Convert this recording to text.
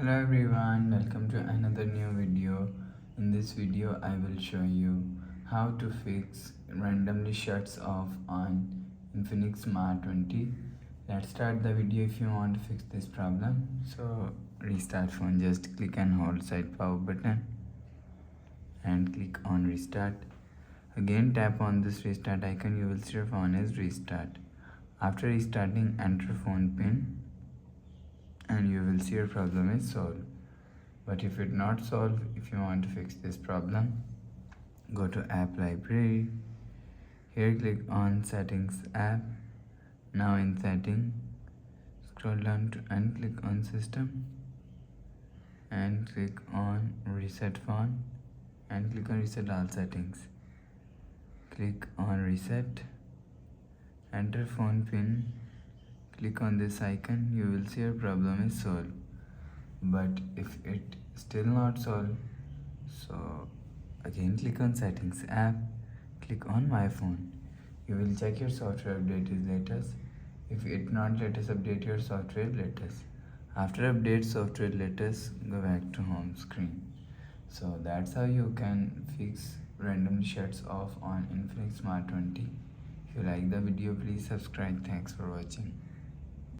Hello everyone, welcome to another new video. In this video I will show you how to fix randomly shuts off on Infinix Smart 20. Let's start the video. If you want to fix this problem, so restart phone, just click and hold side power button and click on restart. Again tap on this restart icon, you will see your phone is restart. After restarting, enter phone pin and you will see your problem is solved. But if it not solved, if you want to fix this problem, go to app library. Here click on settings app. Now in setting, scroll down to and click on system and click on reset phone and click on reset all settings. Click on reset, enter phone pin, click on this icon, you will see your problem is solved. But if it still not solved, so again click on settings app, click on my phone. You will check your software update is latest. If it not latest, update your software latest. After update software latest, go back to home screen. So that's how you can fix randomly shuts off on Infinix Smart 20. If you like the video, please subscribe. Thanks for watching.